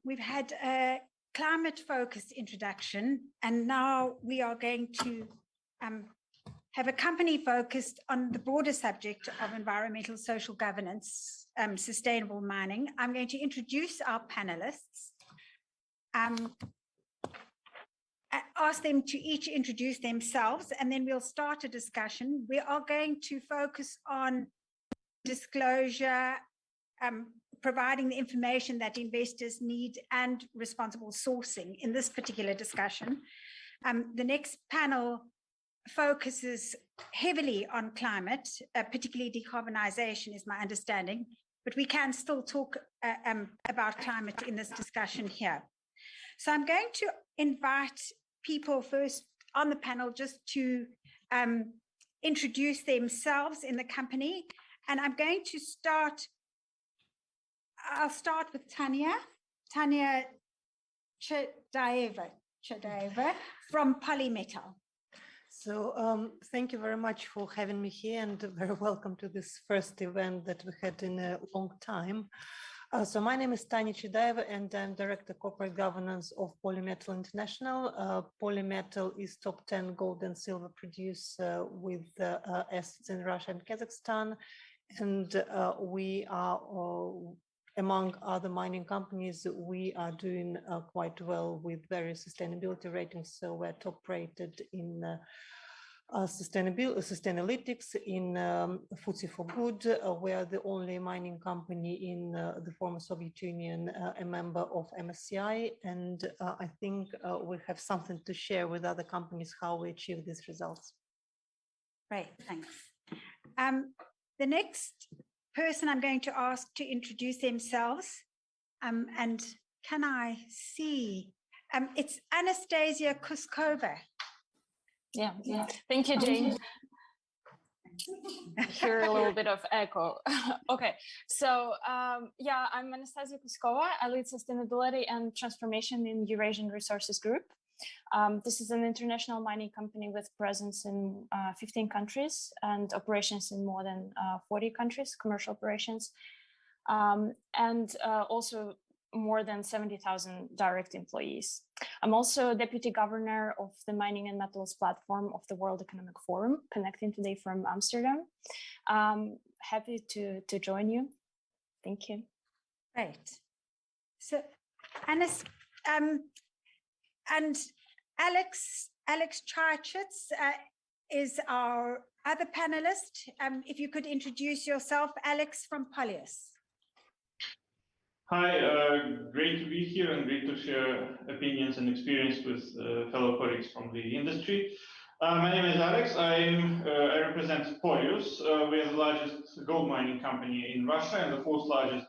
We've had a climate-focused introduction, and now we are going to have a company focused on the broader subject of environmental social governance, sustainable mining. I'm going to introduce our panelists, ask them to each introduce themselves, and then we'll start a discussion. We are going to focus on disclosure, providing the information that investors need, and responsible sourcing in this particular discussion. The next panel focuses heavily on climate, particularly decarbonization is my understanding, but we can still talk about climate in this discussion here. So I'm going to invite people first on the panel just to introduce themselves in the company. And I'm going to I'll start with Tanya Chadaeva from Polymetal. So thank you very much for having me here, and very welcome to this first event that we had in a long time. So my name is Tanya Chadaeva, and I'm Director Corporate Governance of Polymetal International. Polymetal is top 10 gold and silver producer with assets in Russia and Kazakhstan. And we are, among other mining companies, we are doing quite well with various sustainability ratings. So we're top rated in Sustainalytics, in FTSE4Good. We are the only mining company in the former Soviet Union, a member of MSCI. And I think we have something to share with other companies how we achieve these results. Great, thanks. The next person I'm going to ask to introduce themselves, and can I see, it's Anastasia Kuskova. Yeah. Thank you, Jane. Hear a little bit of echo. Okay, so yeah, I'm Anastasia Kuskova. I lead sustainability and transformation in Eurasian Resources Group. This is an international mining company with presence in 15 countries and operations in more than 40 countries, commercial operations, and also more than 70,000 direct employees. I'm also Deputy Governor of the Mining and Metals Platform of the World Economic Forum, connecting today from Amsterdam. Happy to join you. Thank you. Great. So, and Alex Charchitz is our other panelist. If you could introduce yourself, Alex from Polyus. Hi, great to be here and great to share opinions and experience with fellow colleagues from the industry. My name is Alex. I represent Polyus. We are the largest gold mining company in Russia and the fourth largest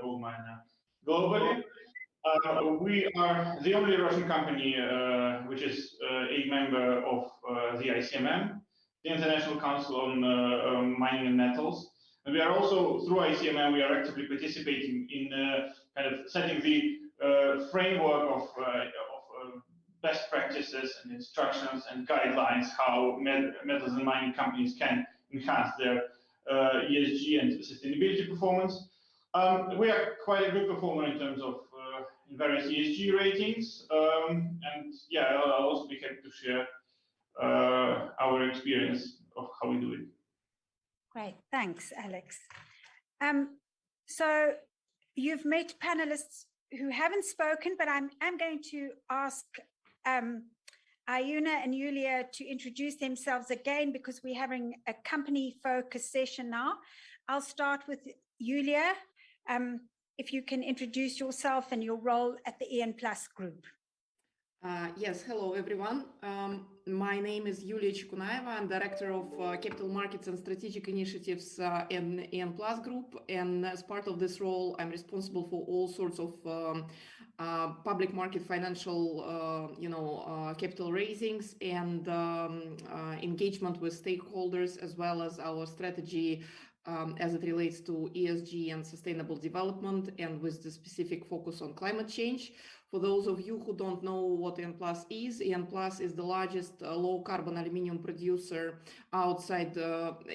gold miner globally. We are the only Russian company which is a member of the ICMM, the International Council on Mining and Metals. And we are also, through ICMM, we are actively participating in kind of setting the framework of best practices and instructions and guidelines how metals and mining companies can enhance their ESG and sustainability performance. We are quite a good performer in terms of various ESG ratings. And yeah, I'll also be happy to share our experience of how we do it. Great, thanks, Alex. So you've met panelists who haven't spoken, but I'm going to ask Ayuna and Yulia to introduce themselves again because we're having a company focus session now. I'll start with Yulia. If you can introduce yourself and your role at the EN Plus group. Yes, hello everyone. My name is Yulia Chikunaeva. I'm Director of Capital Markets and Strategic Initiatives in EN Plus Group. And as part of this role, I'm responsible for all sorts of public market financial, capital raisings and engagement with stakeholders, as well as our strategy as it relates to ESG and sustainable development, and with the specific focus on climate change. For those of you who don't know what EN Plus is the largest low carbon aluminium producer outside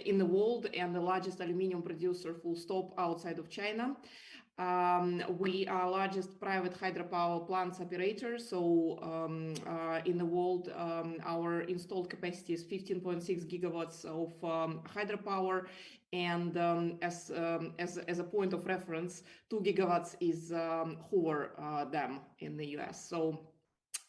in the world, and the largest aluminium producer full stop outside of China. We are largest private hydropower plants operator. So in the world, our installed capacity is 15.6 gigawatts of hydropower. And as a point of reference, 2 gigawatts is Hoover Dam in the US. So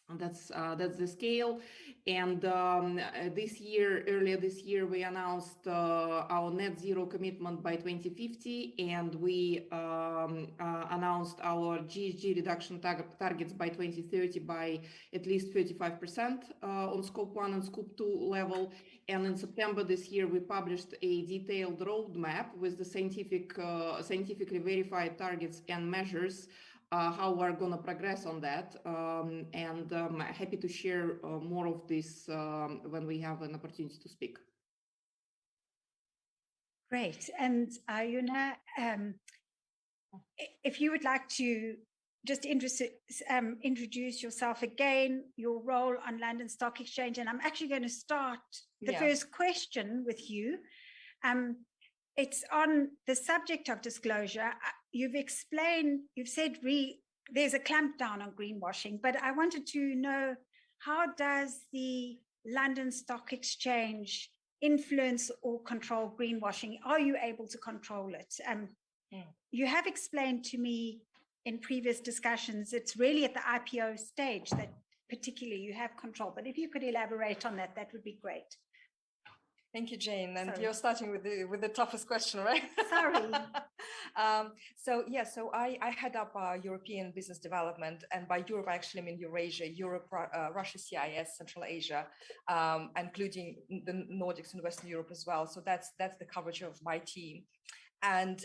that's the scale. And earlier this year, we announced our net zero commitment by 2050, and we announced our GHG reduction targets by 2030 by at least 35% on scope 1 and scope 2 level. And in September this year, we published a detailed roadmap with the scientifically verified targets and measures how we're going to progress on that. And I'm happy to share more of this when we have an opportunity to speak. Great. And Yuna, if you would like to just introduce yourself again, your role on London Stock Exchange, and I'm actually going to start the first question with you. It's on the subject of disclosure. You've said there's a clampdown on greenwashing, but I wanted to know, how does the London Stock Exchange influence or control greenwashing? Are you able to control it? You have explained to me in previous discussions, it's really at the IPO stage that particularly you have control, but if you could elaborate on that, that would be great. Thank you, Jane. And Sorry. You're starting with the toughest question, right? Sorry. So I head up European business development, and by Europe I actually mean Eurasia, Europe, Russia, CIS, Central Asia, including the Nordics and Western Europe as well. So that's the coverage of my team, and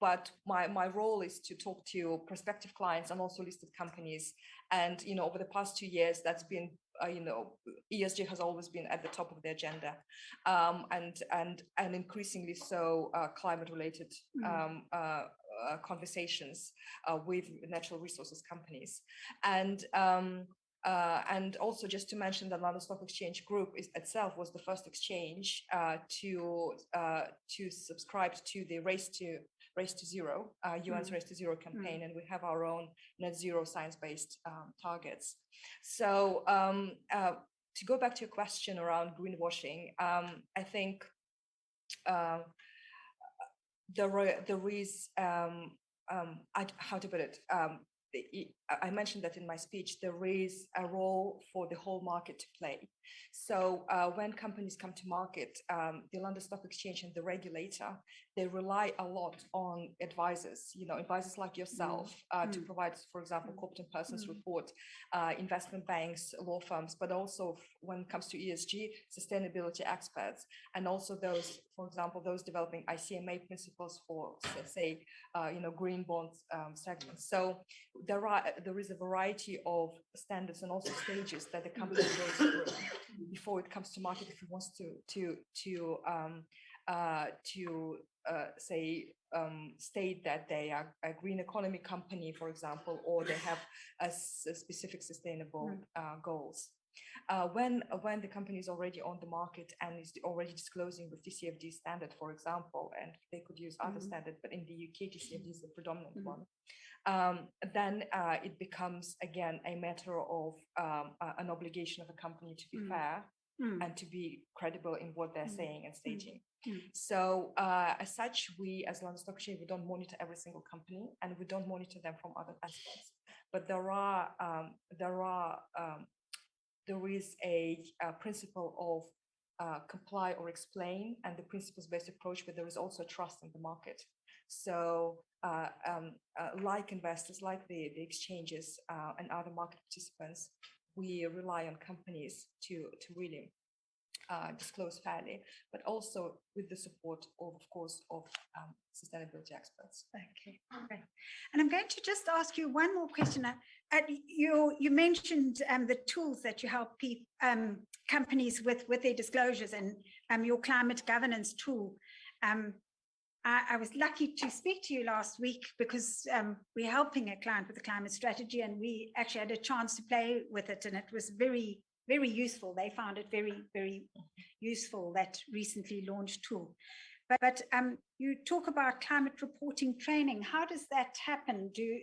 but my role is to talk to prospective clients and also listed companies. And over the past 2 years, that's been ESG has always been at the top of the agenda, and increasingly so climate-related conversations with natural resources companies. And also just to mention that London Stock Exchange Group itself was the first exchange to subscribe to the Race to Zero, UN's Race to Zero campaign, and we have our own net zero science-based targets. So to go back to your question around greenwashing, I think there is how to put it. I mentioned that in my speech, there is a role for the whole market to play. So when companies come to market, the London Stock Exchange and the regulator, they rely a lot on advisors, advisors like yourself to provide, for example, competent persons report, investment banks, law firms, but also when it comes to ESG, sustainability experts, and also those, for example, those developing ICMA principles for, say, green bonds segments. So there is a variety of standards and also stages that the company goes through before it comes to market if it wants to state that they are a green economy company, for example, or they have a specific sustainable goals. When the company is already on the market and is already disclosing with TCFD standard, for example, and they could use other standard, but in the UK, TCFD is the predominant one. Then it becomes, again, a matter of an obligation of a company to be fair and to be credible in what they're saying and stating. So as such, we as London Stock Exchange, we don't monitor every single company, and we don't monitor them from other aspects. But there is a principle of comply or explain, and the principles-based approach, but there is also trust in the market. So like investors, like the exchanges and other market participants, we rely on companies to really disclose fairly, but also with the support of course, of sustainability experts. Okay, great. And I'm going to just ask you one more question. You mentioned the tools that you help companies with their disclosures and your climate governance tool. I was lucky to speak to you last week because we're helping a client with a climate strategy, and we actually had a chance to play with it, and it was very, very useful. They found it very, very useful, that recently launched tool. But you talk about climate reporting training. How does that happen? Do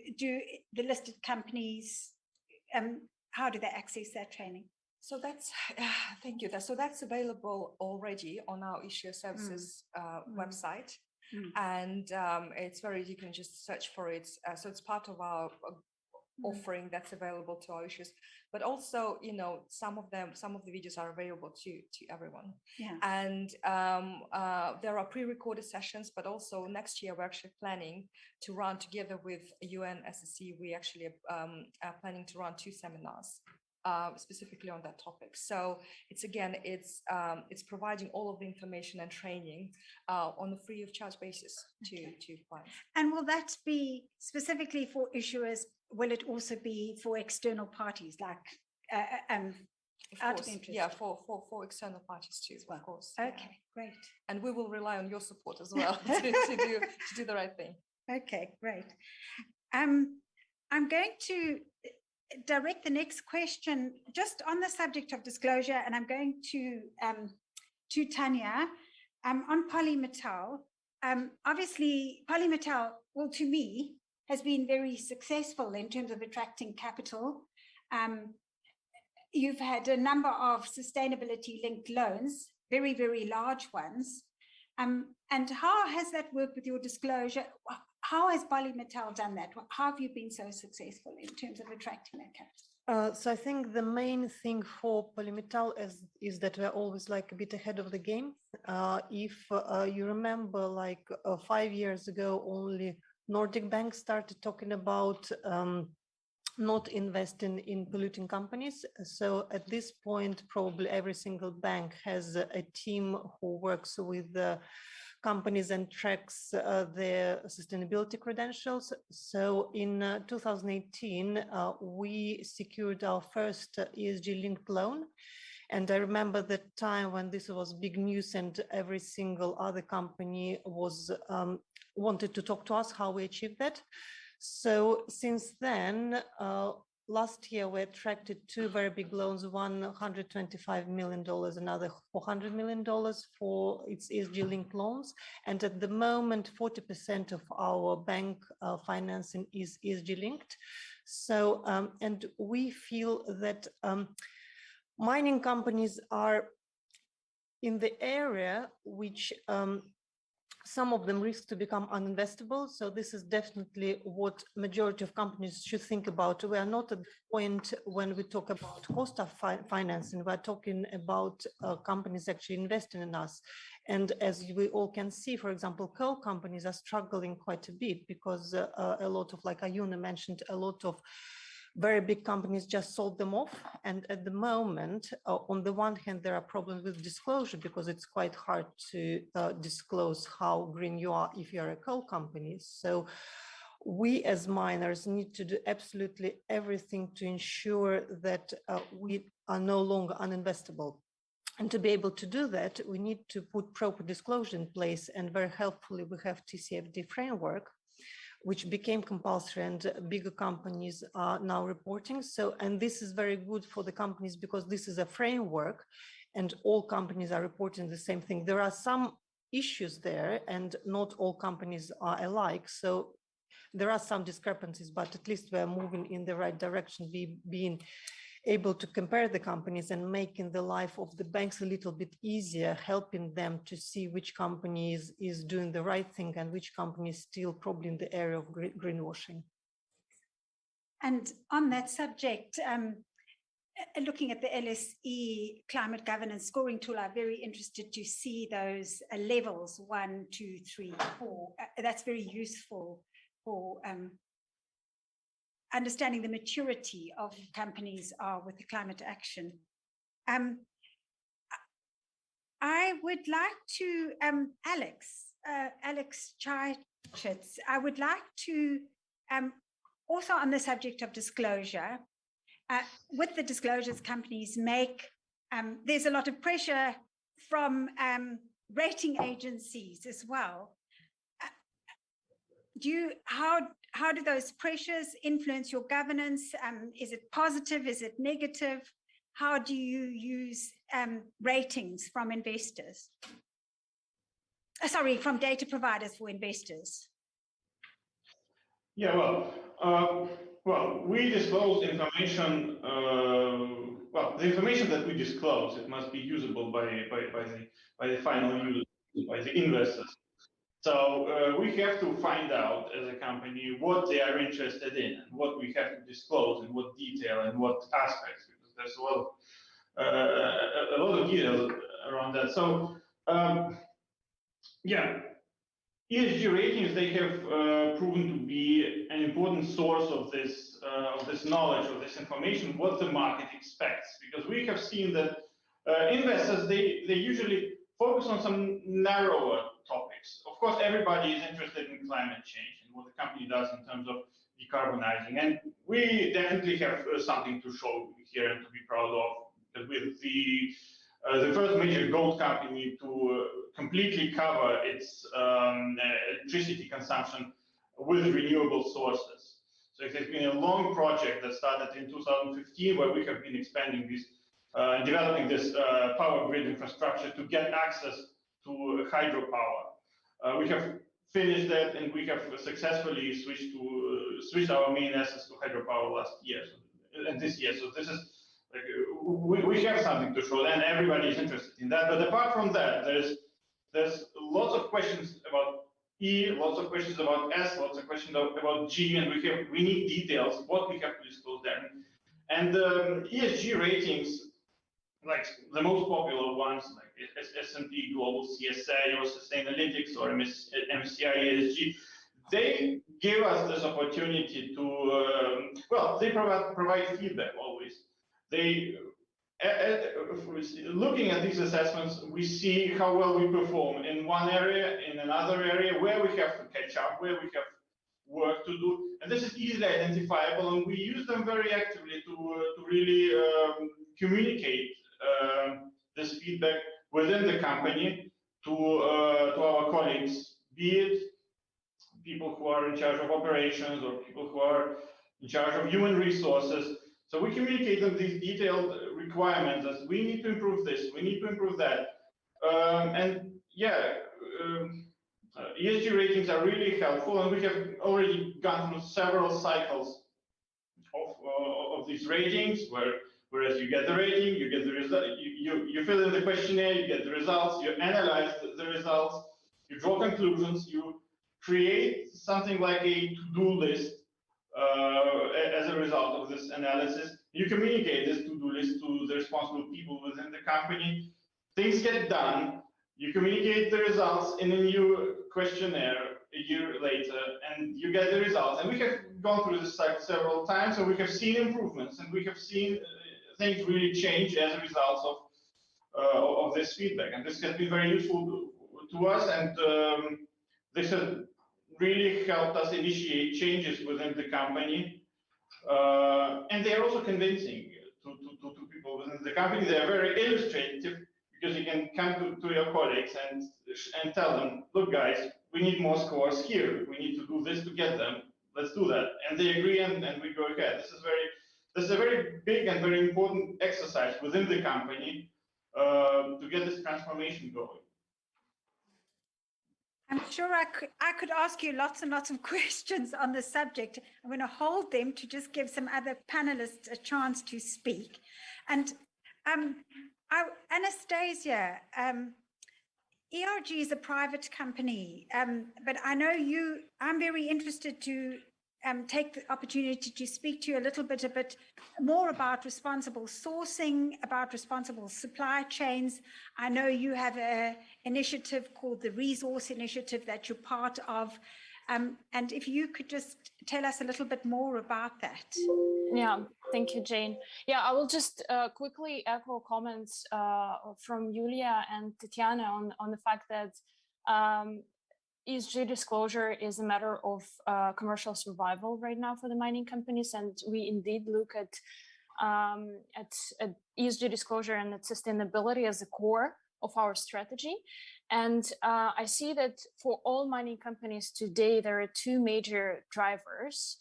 the listed companies, how do they access that training? So that's, thank you. So that's available already on our issuer services website. And it's very, you can just search for it. So it's part of our offering that's available to our issuers, but also, you know, some of the videos are available to everyone. Yeah. And there are pre-recorded sessions, but also next year we're actually planning to run together with UNSSC. We actually are planning to run 2 seminars specifically on that topic. So it's providing all of the information and training on a free of charge basis to clients. And will that be specifically for issuers? Will it also be for external parties, like out of interest? Yeah, for external parties too, of course. Okay, great. And we will rely on your support as well to do the right thing. Okay, great. I'm going to direct the next question just on the subject of disclosure, and I'm going to Tanya on Polymetal. Obviously, Polymetal, well, to me, has been very successful in terms of attracting capital. You've had a number of sustainability-linked loans, very, very large ones. And how has that worked with your disclosure? How has Polymetal done that? How have you been so successful in terms of attracting that capital? So I think the main thing for Polymetal is that we're always like a bit ahead of the game. If you remember, like 5 years ago, only Nordic banks started talking about not investing in polluting companies. So at this point, probably every single bank has a team who works with the companies and tracks their sustainability credentials. So in 2018, we secured our first ESG linked loan. And I remember the time when this was big news and every single other company was wanted to talk to us how we achieved that. So since then, last year we attracted 2 very big loans, one $125 million, another $400 million for its ESG linked loans. And at the moment, 40% of our bank financing is ESG linked. So, and we feel that mining companies are in the area which some of them risk to become uninvestable. So this is definitely what majority of companies should think about. We are not at the point when we talk about cost of financing, we're talking about companies actually investing in us. And as we all can see, for example, coal companies are struggling quite a bit because a lot of, like Ayuna mentioned, a lot of very big companies just sold them off. And at the moment, on the one hand, there are problems with disclosure because it's quite hard to disclose how green you are if you're a coal company. So we as miners need to do absolutely everything to ensure that we are no longer uninvestable. And to be able to do that, we need to put proper disclosure in place. And very helpfully, we have TCFD framework, which became compulsory, and bigger companies are now reporting. So, and this is very good for the companies because this is a framework and all companies are reporting the same thing. There are some issues there and not all companies are alike. So there are some discrepancies, but at least we're moving in the right direction, being able to compare the companies and making the life of the banks a little bit easier, helping them to see which company is doing the right thing and which company is still probably in the area of greenwashing. And on that subject, looking at the LSE climate governance scoring tool, I'm very interested to see those levels 1, 2, 3, 4. That's very useful for understanding the maturity of companies are with the climate action. I would like to, Alex Chaichitz, I would like to, also on the subject of disclosure, with the disclosures companies make, there's a lot of pressure from rating agencies as well. How do those pressures influence your governance? Is it positive? Is it negative? How do you use ratings from investors? sorry, from data providers for investors? Yeah, well, we disclose information. Well, the information that we disclose, it must be usable by the final user, by the investors. So we have to find out as a company what they are interested in, and what we have to disclose, in what detail and what aspects, because there's a lot of details around that. So yeah. ESG ratings, they have proven to be an important source of this knowledge, of this information, what the market expects. Because we have seen that investors, they usually focus on some narrower topics. Of course, everybody is interested in climate change and what the company does in terms of decarbonizing. And we definitely have something to show here and to be proud of. With the first major gold company to completely cover its electricity consumption with renewable sources. So it has been a long project that started in 2015, where we have been expanding this, developing this power grid infrastructure to get access to hydropower. We have finished that, and we have successfully switched our main assets to hydropower last year and this year. So this is like, we have something to show, and everybody is interested in that. But apart from that, there's lots of questions about E, lots of questions about S, lots of questions about G, and we need details, what we have to disclose there. And ESG ratings, like the most popular ones, like S&P Global CSA or Sustainalytics or MSCI ESG, they give us this opportunity to, well, they provide feedback always. They, looking at these assessments, we see how well we perform in one area, in another area, where we have to catch up, where we have work to do, and this is easily identifiable, and we use them very actively to really communicate this feedback within the company to our colleagues, be it people who are in charge of operations or people who are in charge of human resources. So we communicate them these detailed requirements as we need to improve this, we need to improve that. And yeah, ESG ratings are really helpful, and we have already gone through several cycles of these ratings, whereas you get the rating, you get the result, you fill in the questionnaire, you get the results, you analyze the results, you draw conclusions, you create something like a to-do list as a result of this analysis. You communicate this to-do list to the responsible people within the company. Things get done. You communicate the results in a new questionnaire a year later, and you get the results. And we have gone through this cycle several times, and we have seen improvements, and we have seen things really change as a result of this feedback. And this has been very useful to us, and this has really helped us initiate changes within the company. And they are also convincing to people within the company. They are very illustrative, because you can come to your colleagues and tell them, look guys, we need more scores here. We need to do this to get them. Let's do that. And they agree, and we go ahead. This is a very big and very important exercise within the company to get this transformation going. I'm sure I could ask you lots and lots of questions on the subject. I'm going to hold them to just give some other panelists a chance to speak. And Anastasia, ERG is a private company, but I know I'm very interested to take the opportunity to speak to you a bit more about responsible sourcing, about responsible supply chains. I know you have an initiative called the Resource Initiative that you're part of. And if you could just tell us a little bit more about that. Yeah, thank you, Jane. Yeah, I will just quickly echo comments from Yulia and Tatiana on the fact that ESG disclosure is a matter of commercial survival right now for the mining companies, and we indeed look at ESG disclosure and its sustainability as the core of our strategy. And I see that for all mining companies today, there are two major drivers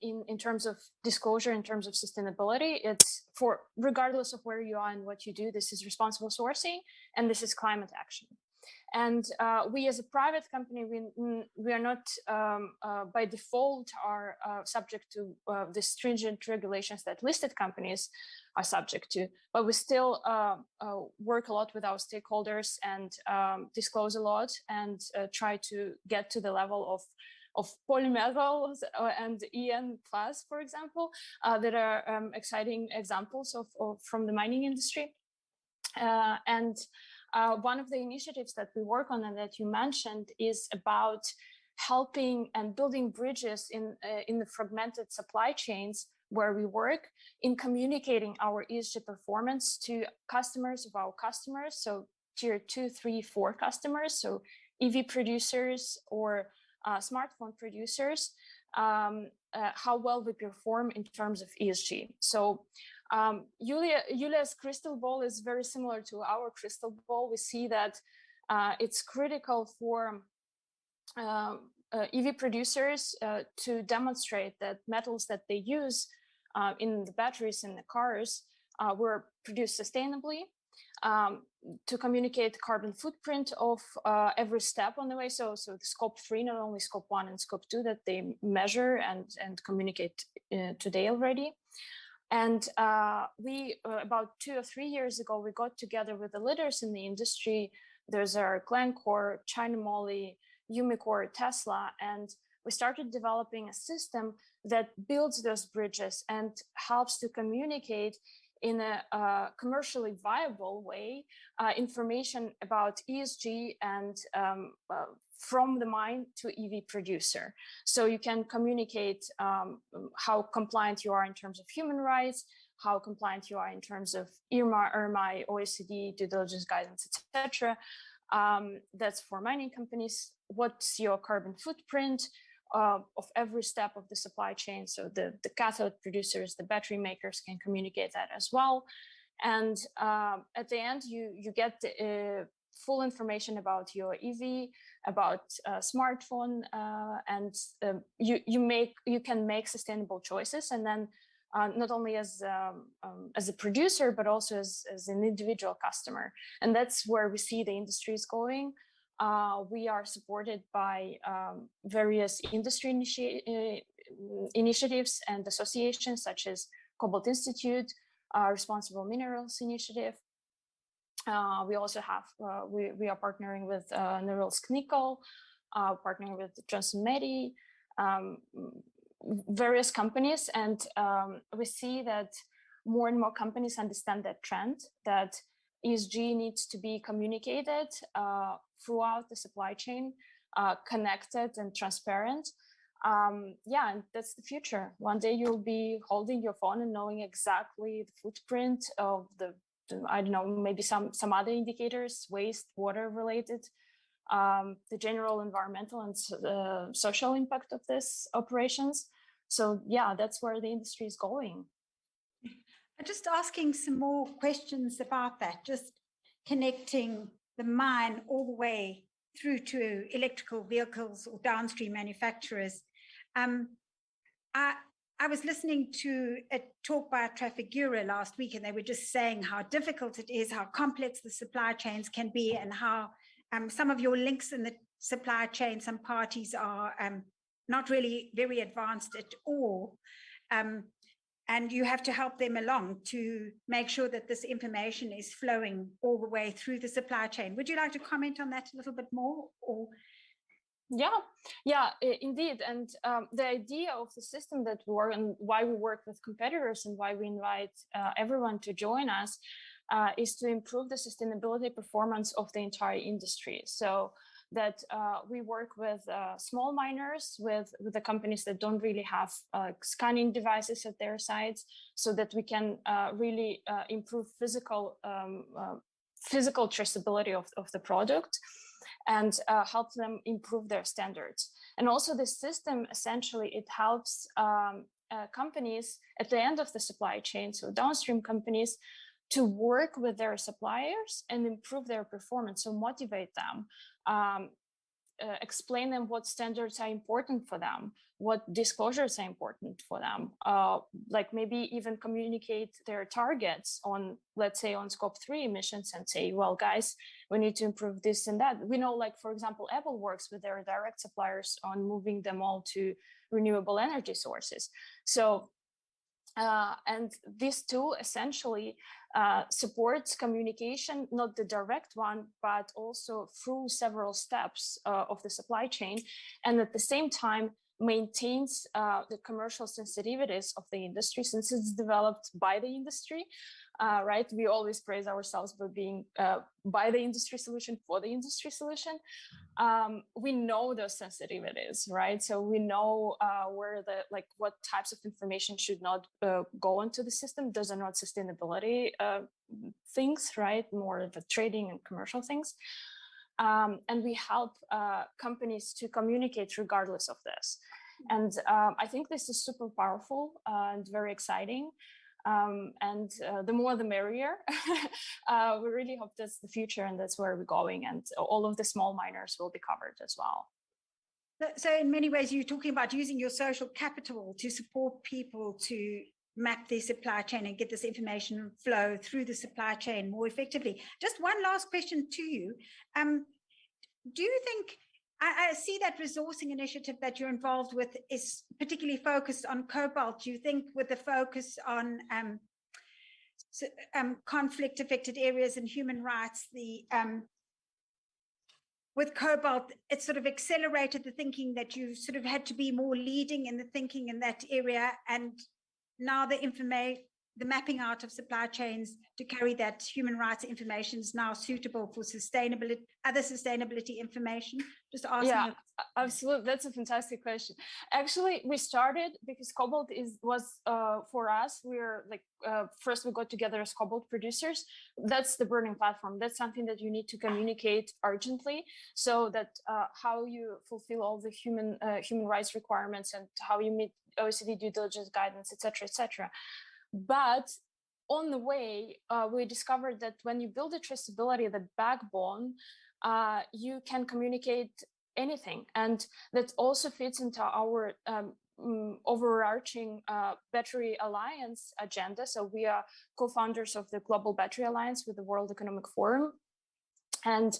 in terms of disclosure, in terms of sustainability. It's for regardless of where you are and what you do, this is responsible sourcing, and this is climate action. And we as a private company, we are not by default are subject to the stringent regulations that listed companies are subject to, but we still work a lot with our stakeholders and disclose a lot and try to get to the level of polymetals and EN+, for example, that are exciting examples of from the mining industry. And one of the initiatives that we work on and that you mentioned is about helping and building bridges in the fragmented supply chains where we work, in communicating our ESG performance to customers of our customers, so tier 2, 3, 4 customers, so EV producers or smartphone producers, how well we perform in terms of ESG. So Julia's crystal ball is very similar to our crystal ball. We see that it's critical for EV producers to demonstrate that metals that they use in the batteries in the cars were produced sustainably, to communicate the carbon footprint of every step on the way. So the scope 3, not only scope 1 and scope 2 that they measure and communicate today already. And we, about 2 or 3 years ago, we got together with the leaders in the industry. There's our Glencore, China Moly, Umicore, Tesla, and we started developing a system that builds those bridges and helps to communicate in a commercially viable way information about ESG and from the mine to EV producer. So you can communicate how compliant you are in terms of human rights, how compliant you are in terms of IRMA, IRMA, OECD, due diligence guidance, etc. That's for mining companies. What's your carbon footprint of every step of the supply chain? So the cathode producers, the battery makers can communicate that as well. And at the end, you get full information about your EV, about smartphone, and you can make sustainable choices. And then not only as a producer, but also as an individual customer. And that's where we see the industry is going. We are supported by various industry initiatives and associations such as Cobalt Institute, Responsible Minerals Initiative. We also have, we are partnering with Norilsk Nickel, partnering with Johnson Matthey, various companies. And we see that more and more companies understand that trend, that ESG needs to be communicated throughout the supply chain, connected and transparent. Yeah, and that's the future. One day you'll be holding your phone and knowing exactly the footprint of the I don't know, maybe some other indicators, waste, water related, the general environmental and social impact of this operations. So yeah, that's where the industry is going. Just asking some more questions about that, just connecting the mine all the way through to electrical vehicles or downstream manufacturers. I was listening to a talk by Trafigura last week, and they were just saying how difficult it is, how complex the supply chains can be, and how some of your links in the supply chain, some parties are not really very advanced at all. And you have to help them along to make sure that this information is flowing all the way through the supply chain. Would you like to comment on that a little bit more? Or Yeah, indeed. And the idea of the system that we work and why we work with competitors and why we invite everyone to join us is to improve the sustainability performance of the entire industry. So that we work with small miners, with the companies that don't really have scanning devices at their sites, so that we can really improve physical traceability of the product and help them improve their standards. And also the system, essentially, it helps companies at the end of the supply chain, so downstream companies, to work with their suppliers and improve their performance, so motivate them. explain them what standards are important for them, what disclosures are important for them, like maybe even communicate their targets on, let's say, on scope 3 emissions, and say, well, guys, we need to improve this and that. We know, like, for example, Apple works with their direct suppliers on moving them all to renewable energy sources. So and this tool essentially supports communication, not the direct one, but also through several steps of the supply chain, and at the same time maintains the commercial sensitivities of the industry, since it's developed by the industry, right? We always praise ourselves for being by the industry solution for the industry solution. We know those sensitivities, right? So we know where what types of information should not go into the system. Those are not sustainability things, right? More of the trading and commercial things. And we help companies to communicate regardless of this. And I think this is super powerful and very exciting. And the more the merrier. We really hope that's the future, and that's where we're going, and all of the small miners will be covered as well. So in many ways, you're talking about using your social capital to support people to map their supply chain and get this information flow through the supply chain more effectively. Just one last question to you. Do you think, I see that resourcing initiative that you're involved with is particularly focused on cobalt. Do you think with the focus on conflict affected areas and human rights, with cobalt, it sort of accelerated the thinking that you sort of had to be more leading in the thinking in that area, and now the mapping out of supply chains to carry that human rights information is now suitable for other sustainability information? Just asking. Yeah, absolutely. That's a fantastic question. Actually, we started because cobalt was for us. We're like first we got together as cobalt producers. That's the burning platform. That's something that you need to communicate urgently, so that how you fulfill all the human rights requirements and how you meet OECD due diligence guidance, etc., etc. But on the way, we discovered that when you build a traceability, the backbone, you can communicate anything. And that also fits into our overarching Battery Alliance agenda. So we are co-founders of the Global Battery Alliance with the World Economic Forum. And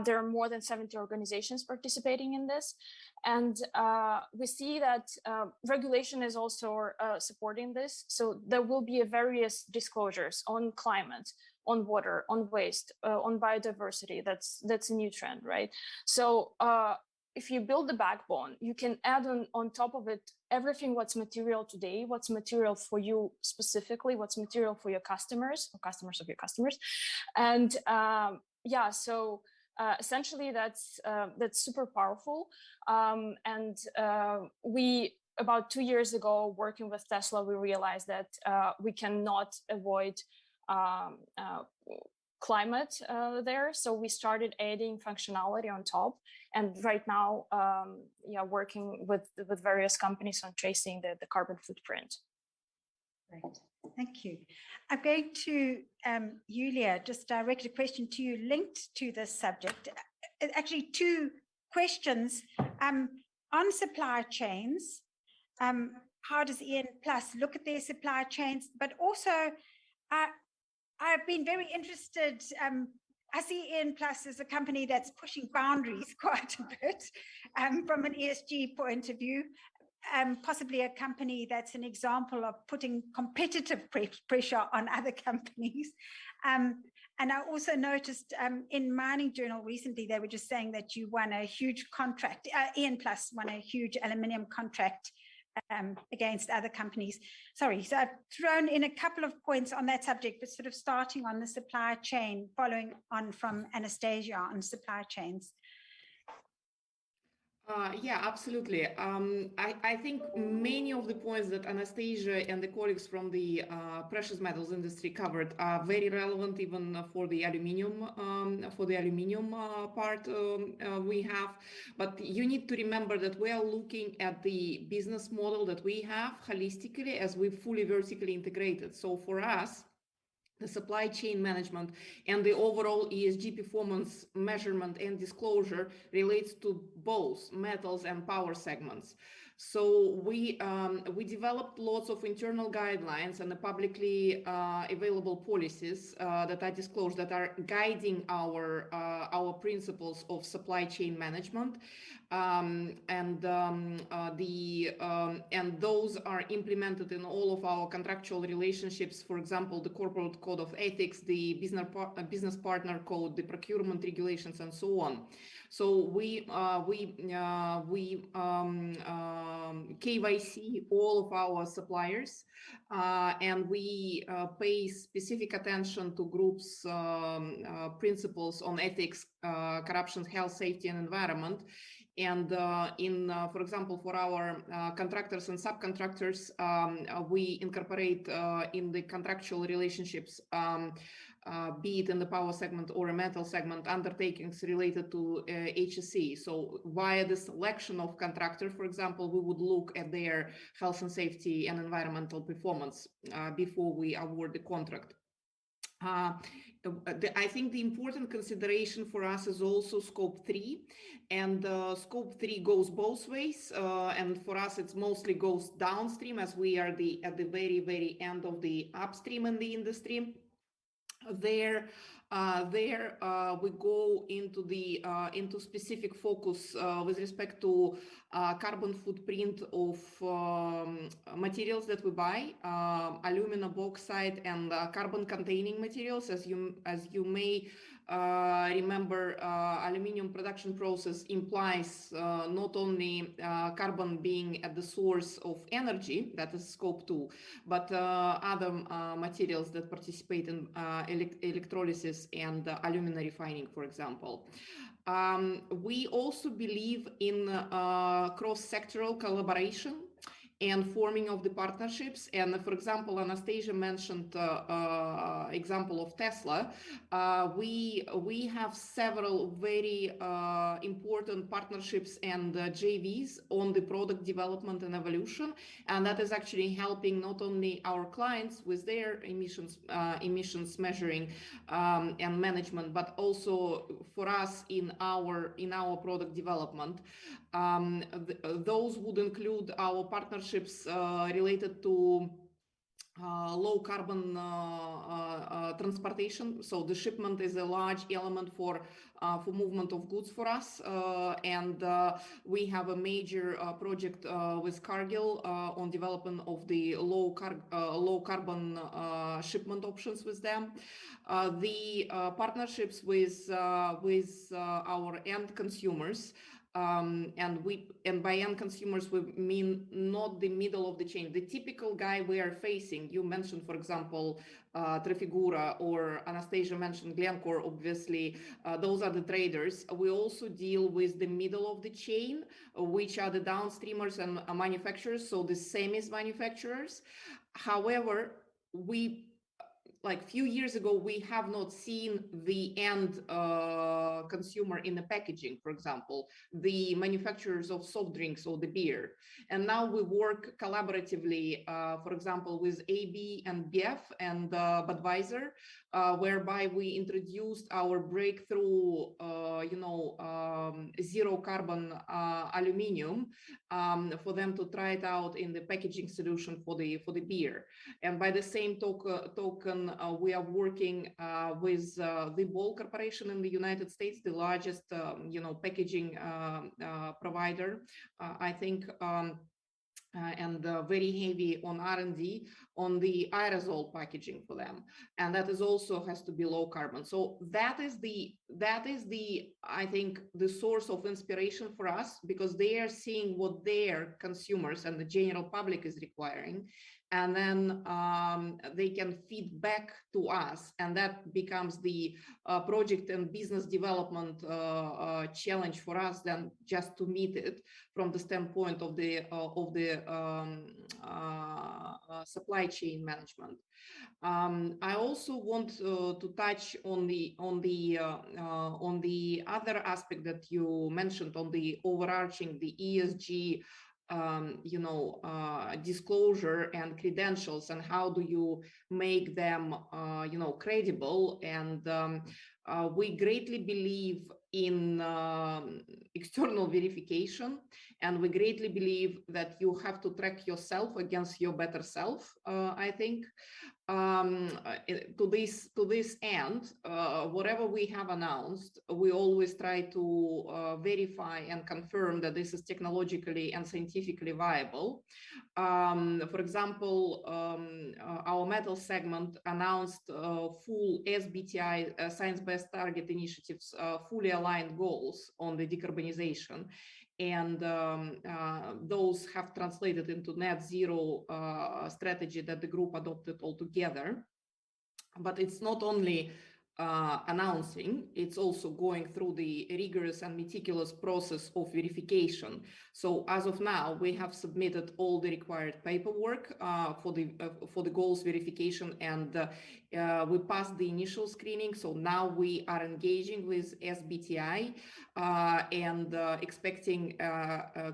there are more than 70 organizations participating in this. And we see that regulation is also supporting this. So there will be various disclosures on climate, on water, on waste, on biodiversity. That's a new trend, right? So if you build the backbone, you can add on top of it everything what's material today, what's material for you specifically, what's material for your customers or customers of your customers. And yeah, so essentially that's super powerful. And we, about 2 years ago, working with Tesla, we realized that we cannot avoid climate there. So we started adding functionality on top. And right now, yeah, working with various companies on tracing the carbon footprint. Great, thank you. I'm going to, Yulia, just direct a question to you linked to this subject. Actually, two questions on supply chains. How does EN Plus look at their supply chains? But also, I've been very interested. I see EN Plus as a company that's pushing boundaries quite a bit from an ESG point of view. Possibly a company that's an example of putting competitive pressure on other companies. And I also noticed in Mining Journal recently, they were just saying that you won a huge contract, EN Plus won a huge aluminium contract against other companies. Sorry, so I've thrown in a couple of points on that subject, but sort of starting on the supply chain, following on from Anastasia on supply chains. Yeah, absolutely. I think many of the points that Anastasia and the colleagues from the precious metals industry covered are very relevant even for the aluminium part we have. But you need to remember that we are looking at the business model that we have holistically as we fully vertically integrated. So for us, the supply chain management, and the overall ESG performance measurement and disclosure relates to both metals and power segments. So we developed lots of internal guidelines and the publicly available policies that are disclosed, that are guiding our principles of supply chain management. And those are implemented in all of our contractual relationships. For example, the corporate code of ethics, the business partner code, the procurement regulations, and so on. So we KYC all of our suppliers, and we pay specific attention to groups' principles on ethics, corruption, health, safety, and environment. And for example, for our contractors and subcontractors, we incorporate in the contractual relationships, be it in the power segment or a metal segment, undertakings related to HSE. So via the selection of contractor, for example, we would look at their health and safety and environmental performance before we award the contract. I think the important consideration for us is also scope 3, and scope 3 goes both ways, and for us it's mostly goes downstream, as we are at the very end of the upstream in the industry. There we go into specific focus with respect to carbon footprint of materials that we buy, alumina, bauxite, and carbon containing materials. As you may remember, aluminium production process implies not only carbon being at the source of energy, that is scope 2, but other materials that participate in electrolysis and alumina refining, for example. We also believe in cross-sectoral collaboration and forming of the partnerships. And for example, Anastasia mentioned example of Tesla. We have several very important partnerships and JVs on the product development and evolution, and that is actually helping not only our clients with their emissions measuring and management, but also for us in our product development. Those would include our partnerships related to low carbon transportation. So the shipment is a large element for movement of goods for us, and we have a major project with Cargill on development of the low carbon shipment options with them. The partnerships with our end consumers. And by end consumers, we mean not the middle of the chain. The typical guy we are facing, you mentioned, for example, Trafigura, or Anastasia mentioned Glencore, obviously, those are the traders. We also deal with the middle of the chain, which are the downstreamers and manufacturers, so the semis manufacturers. However, like few years ago, we have not seen the end consumer in the packaging, for example, the manufacturers of soft drinks or the beer. And now we work collaboratively, for example, with AB and BF and Budweiser, whereby we introduced our breakthrough, zero carbon aluminium for them to try it out in the packaging solution for the beer. And by the same token, we are working with the Ball Corporation in the United States, the largest, packaging provider, I think, and very heavy on R&D on the aerosol packaging for them, and that is also has to be low carbon. So that is the I think the source of inspiration for us, because they are seeing what their consumers and the general public is requiring, and then they can feed back to us, and that becomes the project and business development challenge for us, then just to meet it from the standpoint of the supply chain management. I also want to touch on the other aspect that you mentioned, on the overarching, the ESG disclosure and credentials, and how do you make them, credible. And we greatly believe in external verification, and we greatly believe that you have to track yourself against your better self. I think to this end, whatever we have announced, we always try to verify and confirm that this is technologically and scientifically viable. For example, our metal segment announced full SBTI, Science-Based Target Initiatives, fully aligned goals on the decarbonization. And those have translated into net zero strategy that the group adopted altogether. But it's not only announcing, it's also going through the rigorous and meticulous process of verification. So as of now, we have submitted all the required paperwork for the goals verification, and we passed the initial screening. So now we are engaging with SBTI and expecting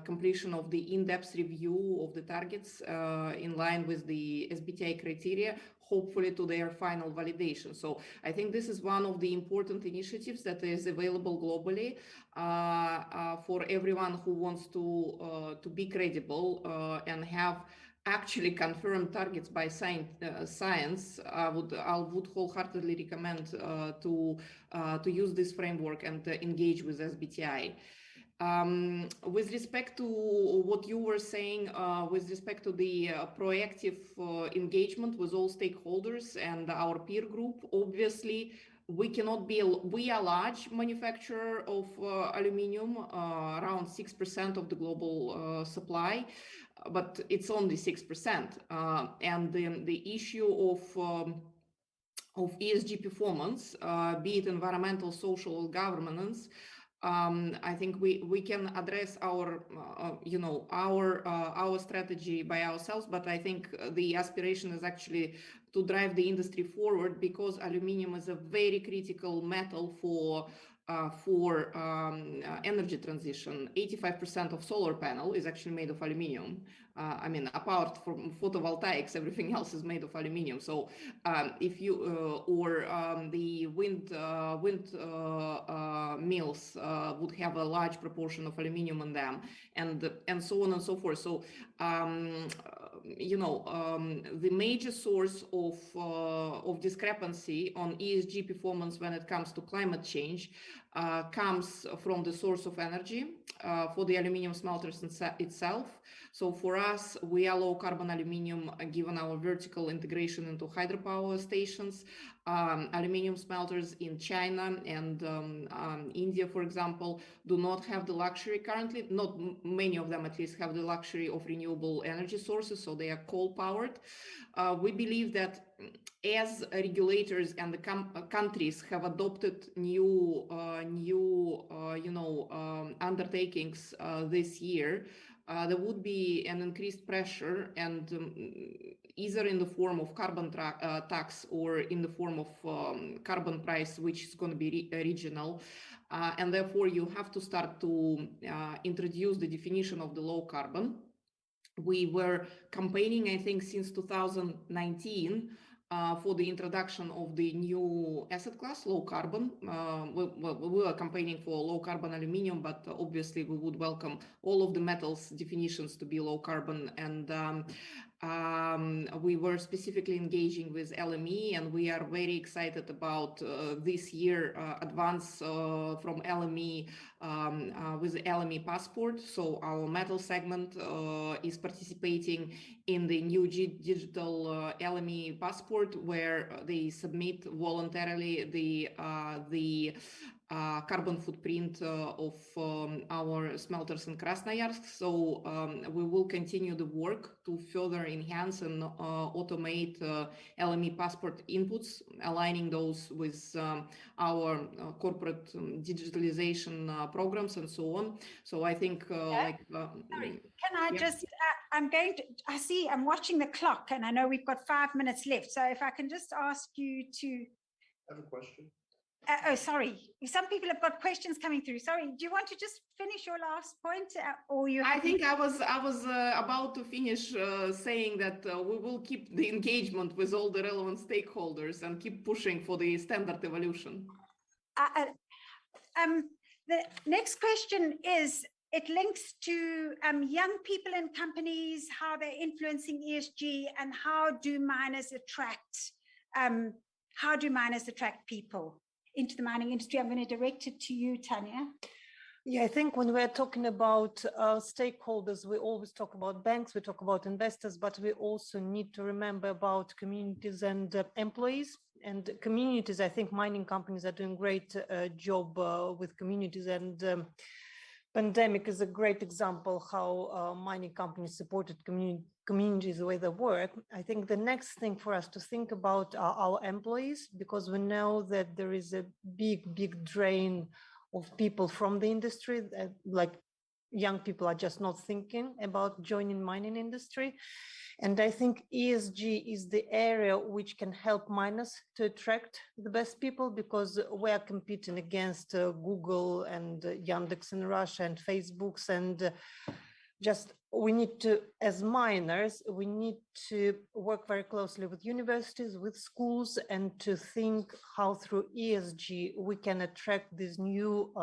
completion of the in-depth review of the targets in line with the SBTI criteria, hopefully to their final validation. So I think this is one of the important initiatives that is available globally for everyone who wants to be credible and have actually confirmed targets by science. I would wholeheartedly recommend to use this framework and engage with SBTI. With respect to what you were saying, with respect to the proactive engagement with all stakeholders and our peer group, obviously we cannot be, we are a large manufacturer of aluminium, around 6% of the global supply, but it's only 6%. And the issue of ESG performance, be it environmental, social, or governance, I think we can address our strategy by ourselves, but I think the aspiration is actually to drive the industry forward, because aluminium is a very critical metal for energy transition. 85% of solar panel is actually made of aluminium. I mean, apart from photovoltaics, everything else is made of aluminium. So if you the wind mills would have a large proportion of aluminium in them, and so on and so forth. So the major source of discrepancy on ESG performance when it comes to climate change comes from the source of energy for the aluminium smelters itself. So for us, we are low carbon aluminium, given our vertical integration into hydropower stations. Aluminium smelters in China and India, for example, do not have the luxury currently. Not many of them, at least, have the luxury of renewable energy sources, so they are coal powered. We believe that as regulators and the countries have adopted new undertakings this year, there would be an increased pressure, and either in the form of carbon tax or in the form of carbon price, which is going to be regional. And therefore, you have to start to introduce the definition of the low carbon. We were campaigning, I think, since 2019 for the introduction of the new asset class, low carbon. We were campaigning for low carbon aluminium, but obviously we would welcome all of the metals definitions to be low carbon. And we were specifically engaging with LME, and we are very excited about this year advance from LME with the LME passport. So our metal segment is participating in the new digital LME passport, where they submit voluntarily the carbon footprint of our smelters in Krasnoyarsk. So we will continue the work to further enhance and automate LME passport inputs, aligning those with our corporate digitalization programs and so on. So I think Sorry, can I just, I'm watching the clock, and I know we've got 5 minutes left. So if I can just ask you to. I have a question. Oh, sorry. Some people have got questions coming through. Sorry. Do you want to just finish your last point, or you? I think I was about to finish saying that we will keep the engagement with all the relevant stakeholders and keep pushing for the standard evolution. The next question is, it links to young people in companies, how they're influencing ESG, and how do miners attract people into the mining industry? I'm going to direct it to you, Tanya. Yeah, I think when we're talking about stakeholders, we always talk about banks, we talk about investors, but we also need to remember about communities and employees. And communities, I think mining companies are doing great job with communities, and pandemic is a great example how mining companies supported communities the way they work. I think the next thing for us to think about are our employees, because we know that there is a big drain of people from the industry, like young people are just not thinking about joining mining industry. And I think ESG is the area which can help miners to attract the best people, because we are competing against Google and Yandex in Russia and Facebooks, and just we need to, as miners, we need to work very closely with universities, with schools, and to think how through ESG we can attract this new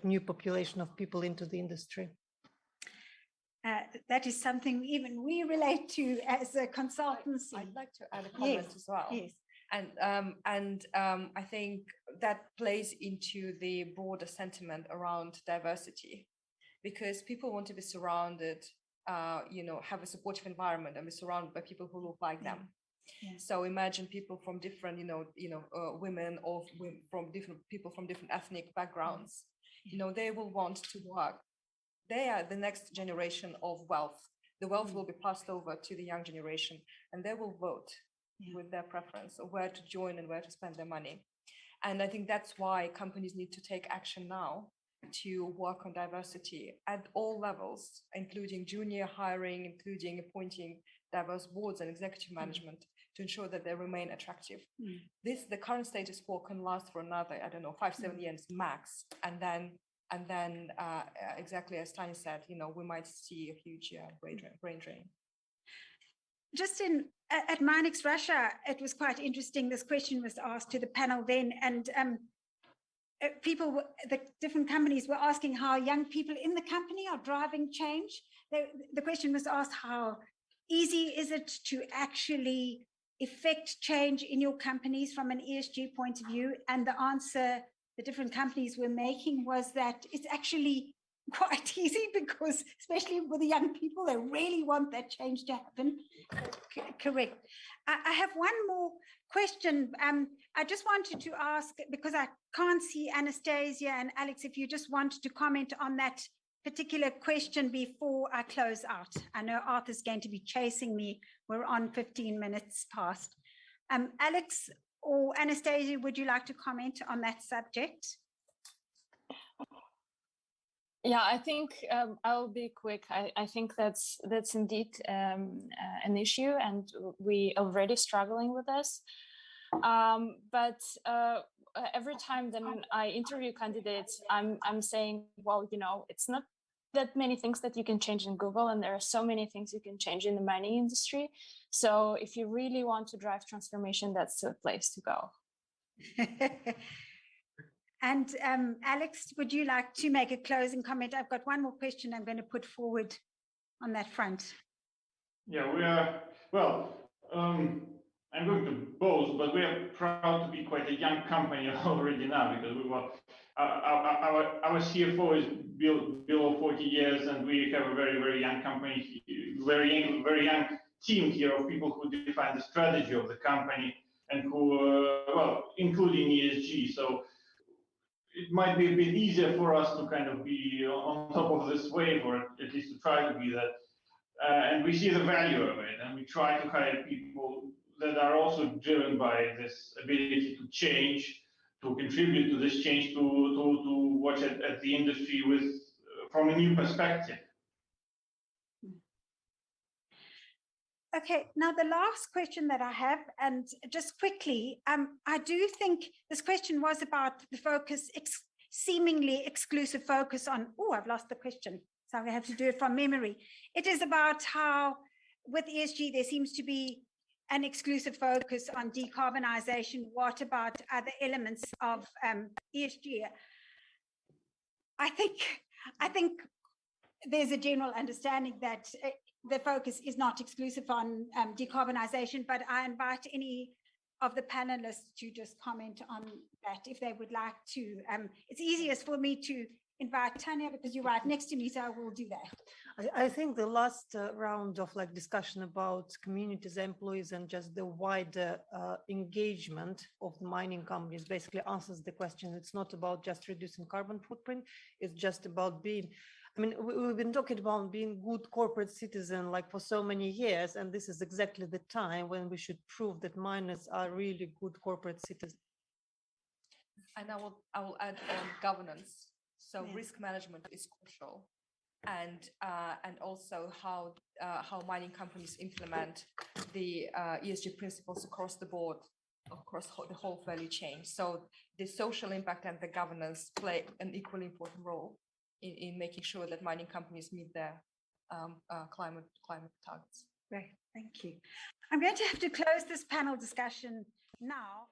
new population of people into the industry. That is something even we relate to as a consultancy. I'd like to add a comment as well. Yes. And I think that plays into the broader sentiment around diversity, because people want to be surrounded, have a supportive environment and be surrounded by people who look like them. Yeah. So imagine people from different, women or from different people from different ethnic backgrounds. They will want to work. They are the next generation of wealth. The wealth will be passed over to the young generation, and they will vote with their preference of where to join and where to spend their money. And I think that's why companies need to take action now to work on diversity at all levels, including junior hiring, including appointing diverse boards and executive management to ensure that they remain attractive. The current status quo can last for another, 5-7 years max, and then exactly as Tanya said, we might see a huge brain drain. Just at MINEX Russia, it was quite interesting. This question was asked to the panel then, and the different companies were asking how young people in the company are driving change. The question was asked, how easy is it to actually effect change in your companies from an ESG point of view? And the answer the different companies were making was that it's actually quite easy, because especially with the young people, they really want that change to happen. Correct. I have one more question. I just wanted to ask, because I can't see Anastasia and Alex, if you just wanted to comment on that particular question before I close out. I know Arthur's going to be chasing me. We're on 15 minutes past. Alex or Anastasia, would you like to comment on that subject? Yeah, I think I'll be quick. I think that's indeed an issue, and we already struggling with this. But every time then I interview candidates, I'm saying, well, it's not that many things that you can change in Google, and there are so many things you can change in the mining industry. So if you really want to drive transformation, that's the place to go. And Alex, would you like to make a closing comment? I've got one more question I'm going to put forward on that front. Yeah, we are, I'm going to boast, but we are proud to be quite a young company already now, because we were, our CFO is below 40 years, and we have a very, very young company, very young team here of people who define the strategy of the company, and who, including ESG. So it might be a bit easier for us to kind of be on top of this wave, or at least to try to be that. And we see the value of it, and we try to hire people that are also driven by this ability to change, to contribute to this change, to watch at the industry with, from a new perspective. Okay, now the last question that I have, and just quickly, I do think this question was about the focus, seemingly exclusive focus on, oh, I've lost the question, so I have to do it from memory. It is about how with ESG, there seems to be an exclusive focus on decarbonization. What about other elements of ESG? I think there's a general understanding that the focus is not exclusive on decarbonization, but I invite any of the panelists to just comment on that if they would like to. It's easiest for me to invite Tanya because you're right next to me, so I will do that. I think the last round of discussion about communities, employees, and just the wider engagement of the mining companies basically answers the question. It's not about just reducing carbon footprint. It's just about being, I mean, we've been talking about being good corporate citizen for so many years, and this is exactly the time when we should prove that miners are really good corporate citizens. And I will add on governance. So risk management is crucial, and also how mining companies implement the ESG principles across the board, across the whole value chain. So the social impact and the governance play an equally important role in making sure that mining companies meet their climate targets. Great, thank you. I'm going to have to close this panel discussion now.